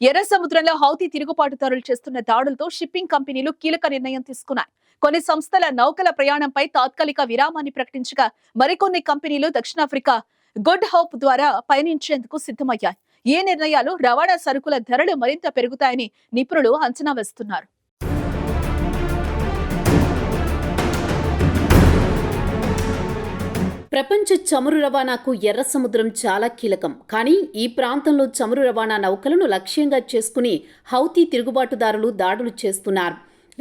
ఎర్ర సముద్రంలో హౌతీ తిరుగుబాటుదారులు చేస్తున్న దాడులతో షిప్పింగ్ కంపెనీలు కీలక నిర్ణయం తీసుకున్నాయి. కొన్ని సంస్థల నౌకల ప్రయాణంపై తాత్కాలిక విరామాన్ని ప్రకటించగా, మరికొన్ని కంపెనీలు దక్షిణాఫ్రికా గుడ్ హోప్ ద్వారా పయనించేందుకు సిద్ధమయ్యాయి. ఈ నిర్ణయాలు రవాణా సరుకుల ధరలు మరింత పెరుగుతాయని నిపుణులు అంచనా వేస్తున్నారు. ప్రపంచ చమురు రవాణాకు ఎర్ర సముద్రం చాలా కీలకం. కానీ ఈ ప్రాంతంలో చమురు రవాణా నౌకలను లక్ష్యంగా చేసుకుని హౌతీ తిరుగుబాటుదారులు దాడులు చేస్తున్నారు.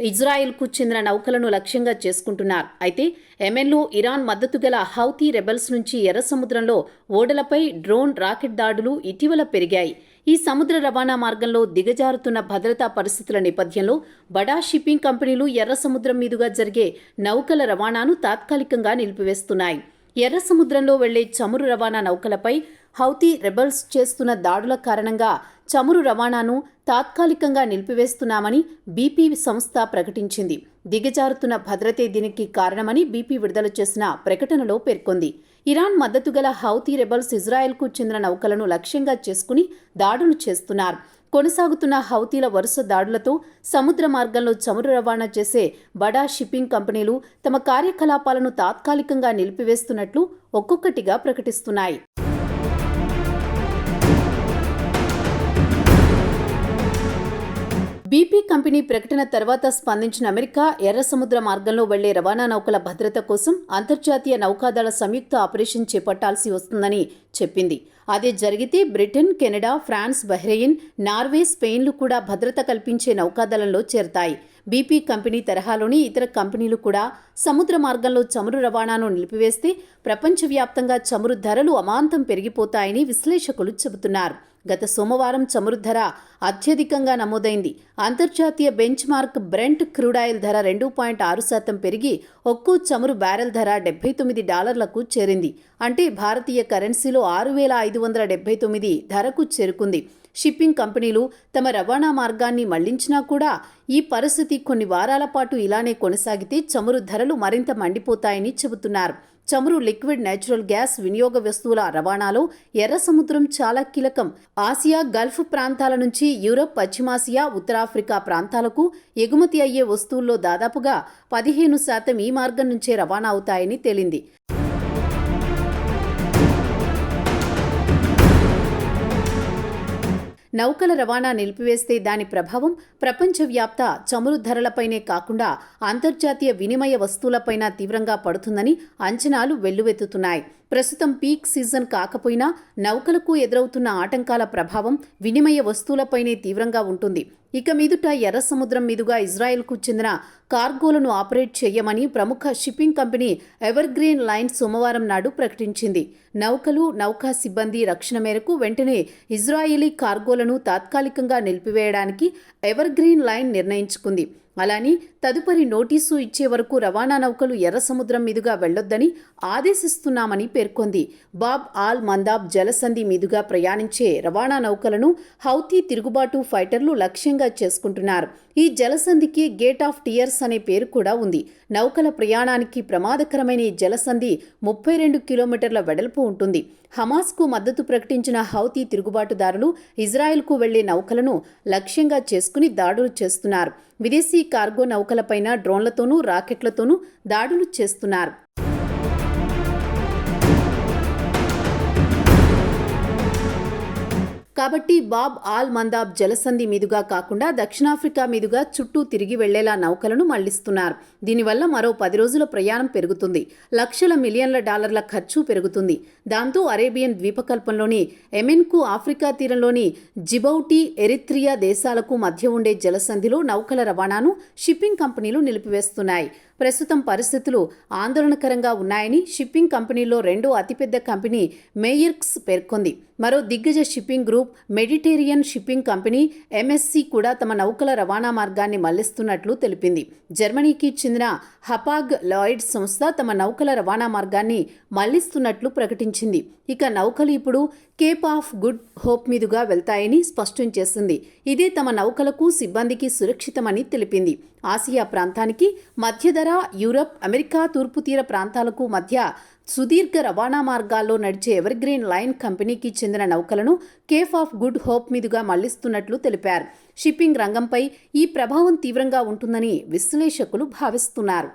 ఇజ్రాయెల్కు చెందిన నౌకలను లక్ష్యంగా చేసుకుంటున్నారు. అయితే యెమెన్లో ఇరాన్ మద్దతు గల హౌతీ రెబెల్స్ నుంచి ఎర్ర సముద్రంలో ఓడలపై డ్రోన్, రాకెట్ దాడులు ఇటీవల పెరిగాయి. ఈ సముద్ర రవాణా మార్గంలో దిగజారుతున్న భద్రతా పరిస్థితుల నేపథ్యంలో బడా షిప్పింగ్ కంపెనీలు ఎర్ర సముద్రం మీదుగా జరిగే నౌకల రవాణాను తాత్కాలికంగా నిలిపివేస్తున్నాయి. ఎర్ర సముద్రంలో వెళ్లే చమురు రవాణా నౌకలపై హౌతీ రెబెల్స్ చేస్తున్న దాడుల కారణంగా చమురు రవాణాను తాత్కాలికంగా నిలిపివేస్తున్నామని బీపీ సంస్థ ప్రకటించింది. దిగజారుతున్న భద్రతే దీనికి కారణమని బీపీ విడుదల చేసిన ప్రకటనలో పేర్కొంది. ఇరాన్ మద్దతు గల హౌతీ రెబెల్స్ ఇజ్రాయెల్కు చెందిన నౌకలను లక్ష్యంగా చేసుకుని దాడులు చేస్తున్నారు. కొనసాగుతున్న హౌతీల వరుస దాడులతో సముద్ర మార్గంలో చమురు రవాణా చేసే బడా షిప్పింగ్ కంపెనీలు తమ కార్యకలాపాలను తాత్కాలికంగా నిలిపివేస్తున్నట్లు ఒక్కొక్కటిగా ప్రకటిస్తున్నాయి. బీపీ కంపెనీ ప్రకటన తర్వాత స్పందించిన అమెరికా ఎర్ర సముద్ర మార్గంలో వెళ్లే రవాణా నౌకల భద్రత కోసం అంతర్జాతీయ నౌకాదళ సంయుక్త ఆపరేషన్ చేపట్టాల్సి వస్తుందని చెప్పింది. అదే జరిగితే Britain, Canada, France, Bahrain, Norway, స్పెయిన్లు కూడా భద్రత కల్పించే నౌకాదళంలో చేరతాయి. బీపీ కంపెనీ తరహాలోని ఇతర కంపెనీలు కూడా సముద్ర మార్గంలో చమురు రవాణాను నిలిపివేస్తే ప్రపంచవ్యాప్తంగా చమురు ధరలు అమాంతం పెరిగిపోతాయని విశ్లేషకులు చెబుతున్నారు. గత సోమవారం చమురు ధర అత్యధికంగా నమోదైంది. అంతర్జాతీయ బెంచ్ మార్క్ బ్రెంట్ క్రూడాయిల్ ధర 2.6% పెరిగి ఒక్కో చమురు బ్యారెల్ ధర $79లకు చేరింది. అంటే భారతీయ కరెన్సీలో 6,579 ధరకు చేరుకుంది. షిప్పింగ్ కంపెనీలు తమ రవాణా మార్గాన్ని మళ్లించినా కూడా ఈ పరిస్థితి కొన్ని వారాల పాటు ఇలానే కొనసాగితే చమురు ధరలు మరింత మండిపోతాయని చెబుతున్నారు. చమురు, లిక్విడ్ నేచురల్ గ్యాస్ వినియోగ వస్తువుల రవాణాలో ఎర్ర సముద్రం చాలా కీలకం. ఆసియా, గల్ఫ్ ప్రాంతాల నుంచి యూరప్, పశ్చిమాసియా, ఉత్తరాఫ్రికా ప్రాంతాలకు ఎగుమతి అయ్యే వస్తువుల్లో దాదాపుగా 15% ఈ మార్గం నుంచే రవాణా అవుతాయని తేలింది. నౌకల రవాణా నిలిపివేస్తే దాని ప్రభావం ప్రపంచవ్యాప్త చమురు ధరలపైనే కాకుండా అంతర్జాతీయ వినిమయ వస్తువులపైన తీవ్రంగా పడుతుందని అంచనాలు వెల్లువెత్తుతున్నాయి. ప్రస్తుతం పీక్ సీజన్ కాకపోయినా నౌకలకు ఎదురవుతున్న ఆటంకాల ప్రభావం వినిమయ వస్తువులపైనే తీవ్రంగా ఉంటుంది. ఇక మీదుట ఎర్ర సముద్రం మీదుగా ఇజ్రాయెల్కు చెందిన కార్గోలను ఆపరేట్ చేయమని ప్రముఖ షిప్పింగ్ కంపెనీ ఎవర్గ్రీన్ లైన్ సోమవారం నాడు ప్రకటించింది. నౌకలు, నౌకా సిబ్బంది రక్షణ మేరకు వెంటనే ఇజ్రాయేలీ కార్గోలను తాత్కాలికంగా నిలిపివేయడానికి ఎవర్గ్రీన్ లైన్ నిర్ణయించుకుంది. అలాని తదుపరి నోటీసు ఇచ్చే వరకు రవాణా నౌకలు ఎర్ర సముద్రం మీదుగా వెళ్లొద్దని ఆదేశిస్తున్నామని పేర్కొంది. బాబ్ ఆల్ మందాబ్ జలసంధి మీదుగా ప్రయాణించే రవాణా నౌకలను హౌతీ తిరుగుబాటు ఫైటర్లు లక్ష్యంగా చేసుకుంటున్నారు. ఈ జలసంధికి గేట్ ఆఫ్ టియర్స్ అనే పేరు కూడా ఉంది. నౌకల ప్రయాణానికి ప్రమాదకరమైన ఈ జలసంధి 32 కిలోమీటర్ల వెడల్పు ఉంటుంది. హమాస్కు మద్దతు ప్రకటించిన హౌతీ తిరుగుబాటుదారులు ఇజ్రాయెల్కు వెళ్లే నౌకలను లక్ష్యంగా చేసుకుని దాడులు చేస్తున్నారు. విదేశీ కార్గో నౌకలపైన డ్రోన్లతోనూ, రాకెట్లతోనూ దాడులు చేస్తున్నారు. కాబట్టి బాబ్ ఆల్ మందాబ్ జలసంధి మీదుగా కాకుండా దక్షిణాఫ్రికా మీదుగా చుట్టూ తిరిగి వెళ్లేలా నౌకలను మళ్లిస్తున్నారు. దీనివల్ల మరో 10 రోజుల ప్రయాణం పెరుగుతుంది. లక్షల మిలియన్ల డాలర్ల ఖర్చు పెరుగుతుంది. దాంతో అరేబియన్ ద్వీపకల్పంలోని యెమెన్కు, ఆఫ్రికా తీరంలోని జిబౌటి, ఎరిత్రియా దేశాలకు మధ్య ఉండే జలసంధిలో నౌకల రవాణాను షిప్పింగ్ కంపెనీలు నిలిపివేస్తున్నాయి. ప్రస్తుతం పరిస్థితులు ఆందోళనకరంగా ఉన్నాయని షిప్పింగ్ కంపెనీల్లో రెండో అతిపెద్ద కంపెనీ మేయర్క్స్ పేర్కొంది. మరో దిగ్గజ shipping group Mediterranean shipping company MSc కూడా తమ నౌకల రవాణా మార్గాన్ని మళ్లిస్తున్నట్లు తెలిపింది. జర్మనీకి చెందిన హపాగ్ లాయిడ్ సంస్థ తమ నౌకల రవాణా మార్గాన్ని మళ్లిస్తున్నట్లు ప్రకటించింది. ఇక నౌకలు ఇప్పుడు కేప్ ఆఫ్ గుడ్ హోప్ మీదుగా వెళ్తాయని స్పష్టం చేసింది. ఇదే తమ నౌకలకు, సిబ్బందికి సురక్షితమని తెలిపింది. ఆసియా ప్రాంతానికి, మధ్యధరా, యూరప్, అమెరికా తూర్పు తీర ప్రాంతాలకు మధ్య సుదీర్ఘ రవాణా మార్గాల్లో నడిచే ఎవర్గ్రీన్ లైన్ కంపెనీకి చెందిన నౌకలను కేప్ ఆఫ్ గుడ్ హోప్ మీదుగా మళ్లిస్తున్నట్లు తెలిపారు. షిప్పింగ్ రంగంపై ఈ ప్రభావం తీవ్రంగా ఉంటుందని విశ్లేషకులు భావిస్తున్నారు.